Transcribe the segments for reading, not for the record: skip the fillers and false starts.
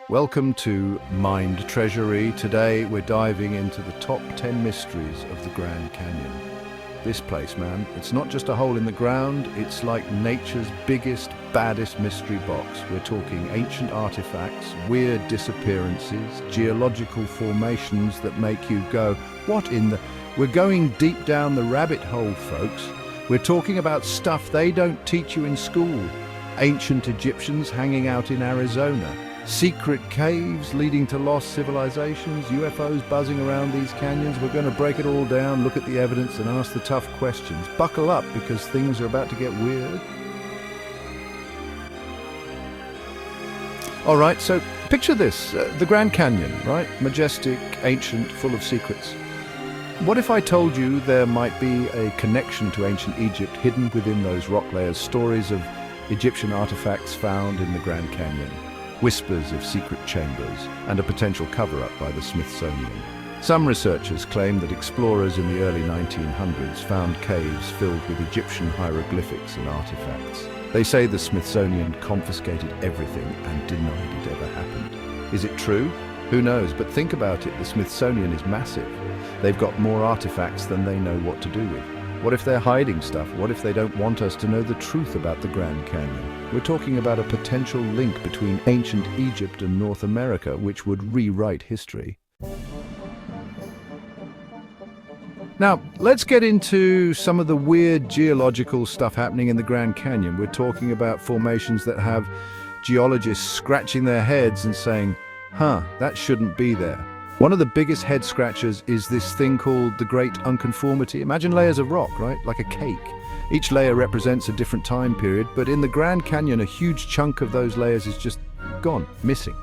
Welcome to Mind Treasury. Today we're diving into the top 10 mysteries of the Grand Canyon. This place, man, it's not just a hole in the ground, it's like nature's biggest, baddest mystery box. We're talking ancient artifacts, weird disappearances, geological formations that make you go, what in the... We're going deep down the rabbit hole, folks. We're talking about stuff they don't teach you in school. Ancient Egyptians hanging out in Arizona. Secret caves leading to lost civilizations, UFOs buzzing around these canyons. We're going to break it all down, look at the evidence and ask the tough questions. Buckle up because things are about to get weird. All right, so picture this, the Grand Canyon, right? Majestic, ancient, full of secrets. What if I told you there might be a connection to ancient Egypt hidden within those rock layers, stories of Egyptian artifacts found in the Grand Canyon? Whispers of secret chambers, and a potential cover-up by the Smithsonian. Some researchers claim that explorers in the early 1900s found caves filled with Egyptian hieroglyphics and artifacts. They say the Smithsonian confiscated everything and denied it ever happened. Is it true? Who knows, but think about it, the Smithsonian is massive. They've got more artifacts than they know what to do with. What if they're hiding stuff? What if they don't want us to know the truth about the Grand Canyon? We're talking about a potential link between ancient Egypt and North America, which would rewrite history. Now, let's get into some of the weird geological stuff happening in the Grand Canyon. We're talking about formations that have geologists scratching their heads and saying, that shouldn't be there. One of the biggest head scratchers is this thing called the Great Unconformity. Imagine layers of rock, right? Like a cake. Each layer represents a different time period, but in the Grand Canyon, a huge chunk of those layers is just gone, missing.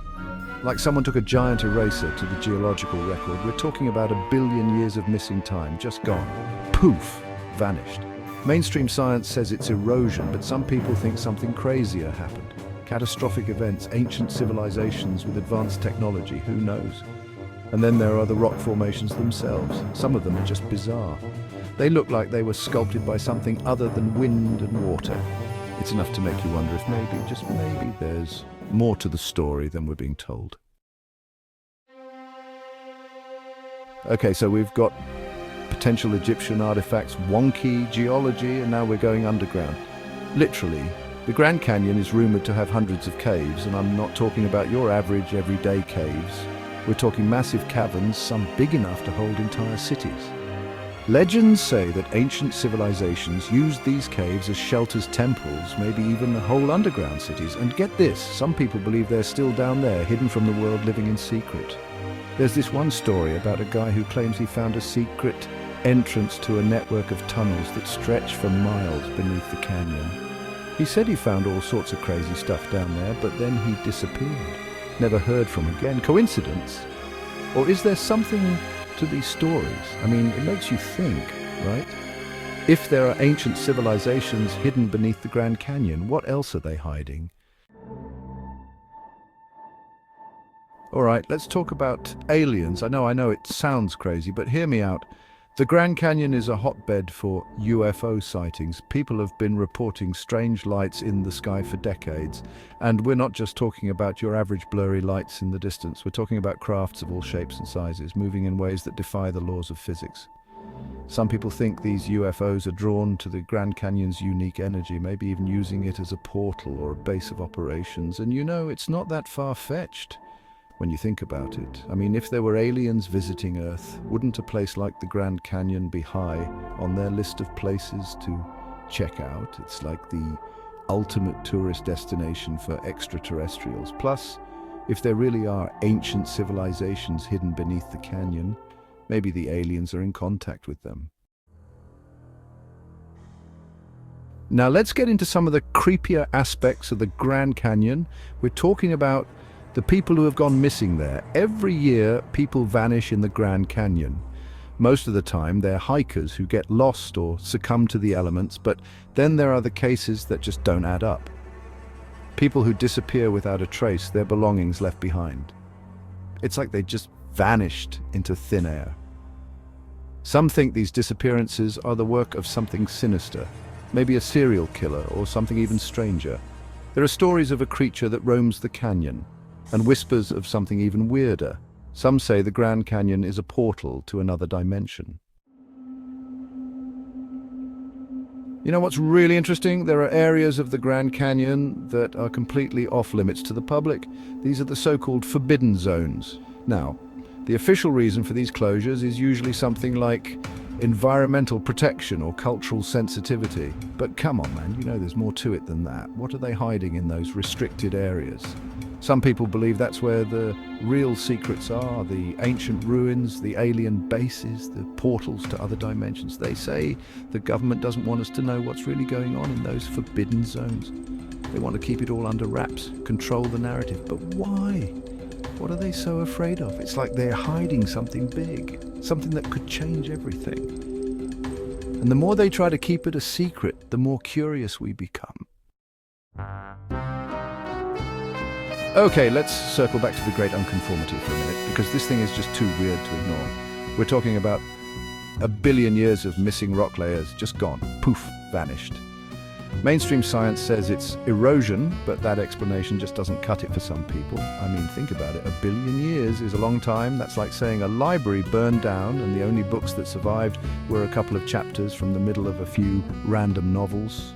Like someone took a giant eraser to the geological record. We're talking about 1 billion years of missing time, just gone. Poof, vanished. Mainstream science says it's erosion, but some people think something crazier happened. Catastrophic events, ancient civilizations with advanced technology, who knows? And then there are the rock formations themselves. Some of them are just bizarre. They look like they were sculpted by something other than wind and water. It's enough to make you wonder if maybe, just maybe, there's more to the story than we're being told. Okay, so we've got potential Egyptian artifacts, wonky geology, and now we're going underground. Literally, the Grand Canyon is rumored to have hundreds of caves, and I'm not talking about your average everyday caves. We're talking massive caverns, some big enough to hold entire cities. Legends say that ancient civilizations used these caves as shelters, temples, maybe even whole underground cities. And get this, some people believe they're still down there, hidden from the world, living in secret. There's this one story about a guy who claims he found a secret entrance to a network of tunnels that stretch for miles beneath the canyon. He said he found all sorts of crazy stuff down there, but then he disappeared. Never heard from again. Coincidence? Or is there something to these stories? I mean, it makes you think, right? If there are ancient civilizations hidden beneath the Grand Canyon, what else are they hiding? All right, let's talk about aliens. I know it sounds crazy, but hear me out. The Grand Canyon is a hotbed for UFO sightings. People have been reporting strange lights in the sky for decades. And we're not just talking about your average blurry lights in the distance. We're talking about crafts of all shapes and sizes, moving in ways that defy the laws of physics. Some people think these UFOs are drawn to the Grand Canyon's unique energy, maybe even using it as a portal or a base of operations. And it's not that far-fetched when you think about it. I mean, if there were aliens visiting Earth, wouldn't a place like the Grand Canyon be high on their list of places to check out? It's like the ultimate tourist destination for extraterrestrials. Plus, if there really are ancient civilizations hidden beneath the canyon, maybe the aliens are in contact with them. Now let's get into some of the creepier aspects of the Grand Canyon. We're talking about the people who have gone missing there. Every year, people vanish in the Grand Canyon. Most of the time, they're hikers who get lost or succumb to the elements, but then there are the cases that just don't add up. People who disappear without a trace, their belongings left behind. It's like they just vanished into thin air. Some think these disappearances are the work of something sinister, maybe a serial killer or something even stranger. There are stories of a creature that roams the canyon, and whispers of something even weirder. Some say the Grand Canyon is a portal to another dimension. You know what's really interesting? There are areas of the Grand Canyon that are completely off-limits to the public. These are the so-called forbidden zones. Now, the official reason for these closures is usually something like environmental protection or cultural sensitivity. But come on, man, you know there's more to it than that. What are they hiding in those restricted areas? Some people believe that's where the real secrets are, the ancient ruins, the alien bases, the portals to other dimensions. They say the government doesn't want us to know what's really going on in those forbidden zones. They want to keep it all under wraps, control the narrative. But why? What are they so afraid of? It's like they're hiding something big, something that could change everything. And the more they try to keep it a secret, the more curious we become. Okay, let's circle back to the Great Unconformity for a minute, because this thing is just too weird to ignore. We're talking about a billion years of missing rock layers just gone, poof, vanished. Mainstream science says it's erosion, but that explanation just doesn't cut it for some people. I mean, think about it. A billion years is a long time. That's like saying a library burned down and the only books that survived were a couple of chapters from the middle of a few random novels.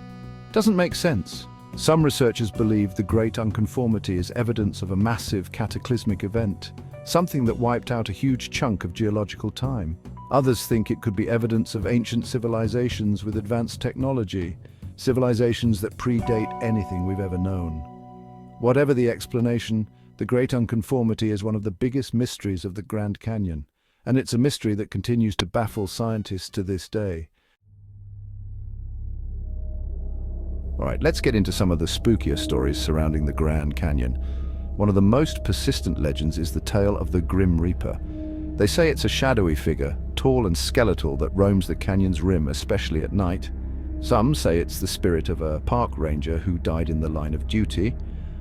Doesn't make sense. Some researchers believe the Great Unconformity is evidence of a massive cataclysmic event, something that wiped out a huge chunk of geological time. Others think it could be evidence of ancient civilizations with advanced technology, civilizations that predate anything we've ever known. Whatever the explanation, the Great Unconformity is one of the biggest mysteries of the Grand Canyon, and it's a mystery that continues to baffle scientists to this day. All right, let's get into some of the spookier stories surrounding the Grand Canyon. One of the most persistent legends is the tale of the Grim Reaper. They say it's a shadowy figure, tall and skeletal, that roams the canyon's rim, especially at night. Some say it's the spirit of a park ranger who died in the line of duty.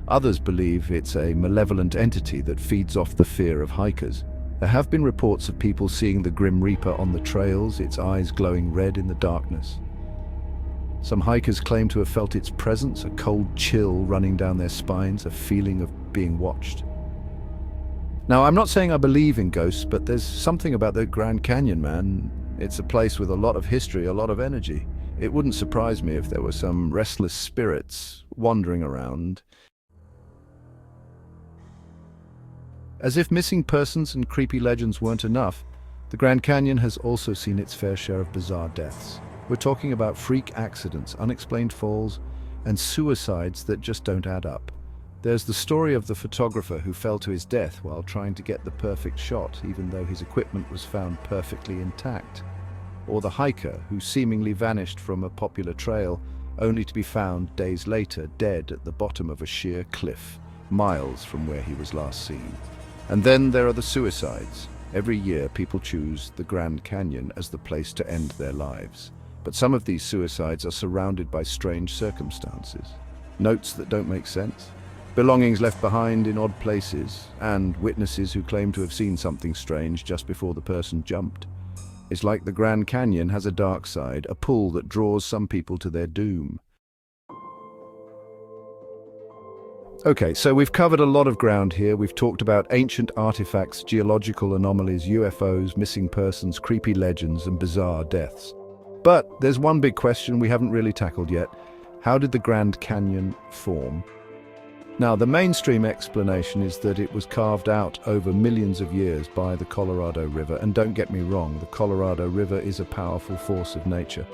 Others believe it's a malevolent entity that feeds off the fear of hikers. There have been reports of people seeing the Grim Reaper on the trails, its eyes glowing red in the darkness. Some hikers claim to have felt its presence, a cold chill running down their spines, a feeling of being watched. Now, I'm not saying I believe in ghosts, but there's something about the Grand Canyon, man. It's a place with a lot of history, a lot of energy. It wouldn't surprise me if there were some restless spirits wandering around. As if missing persons and creepy legends weren't enough, the Grand Canyon has also seen its fair share of bizarre deaths. We're talking about freak accidents, unexplained falls, and suicides that just don't add up. There's the story of the photographer who fell to his death while trying to get the perfect shot, even though his equipment was found perfectly intact. Or the hiker who seemingly vanished from a popular trail, only to be found days later dead at the bottom of a sheer cliff, miles from where he was last seen. And then there are the suicides. Every year people choose the Grand Canyon as the place to end their lives. But some of these suicides are surrounded by strange circumstances. Notes that don't make sense, belongings left behind in odd places, and witnesses who claim to have seen something strange just before the person jumped. It's like the Grand Canyon has a dark side, a pull that draws some people to their doom. Okay, so we've covered a lot of ground here. We've talked about ancient artifacts, geological anomalies, UFOs, missing persons, creepy legends, and bizarre deaths. But there's one big question we haven't really tackled yet. How did the Grand Canyon form? Now, the mainstream explanation is that it was carved out over millions of years by the Colorado River. And don't get me wrong, the Colorado River is a powerful force of nature.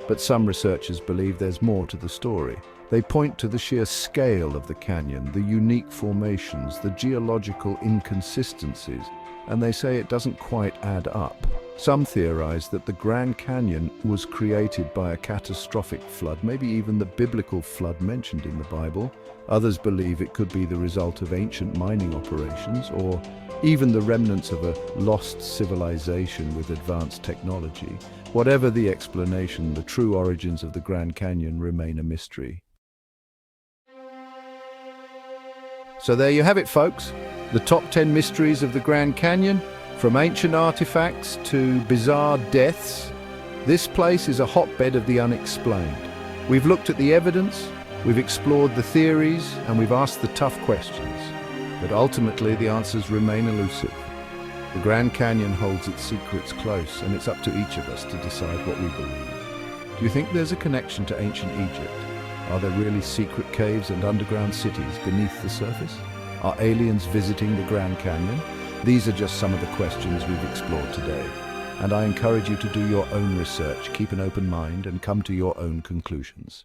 But some researchers believe there's more to the story. They point to the sheer scale of the canyon, the unique formations, the geological inconsistencies, and they say it doesn't quite add up. Some theorize that the Grand Canyon was created by a catastrophic flood, maybe even the biblical flood mentioned in the Bible. Others believe it could be the result of ancient mining operations, or even the remnants of a lost civilization with advanced technology. Whatever the explanation, the true origins of the Grand Canyon remain a mystery. So there you have it, folks. The top 10 mysteries of the Grand Canyon. From ancient artifacts to bizarre deaths, this place is a hotbed of the unexplained. We've looked at the evidence, we've explored the theories, and we've asked the tough questions. But ultimately, the answers remain elusive. The Grand Canyon holds its secrets close, and it's up to each of us to decide what we believe. Do you think there's a connection to ancient Egypt? Are there really secret caves and underground cities beneath the surface? Are aliens visiting the Grand Canyon? These are just some of the questions we've explored today. And I encourage you to do your own research, keep an open mind, and come to your own conclusions.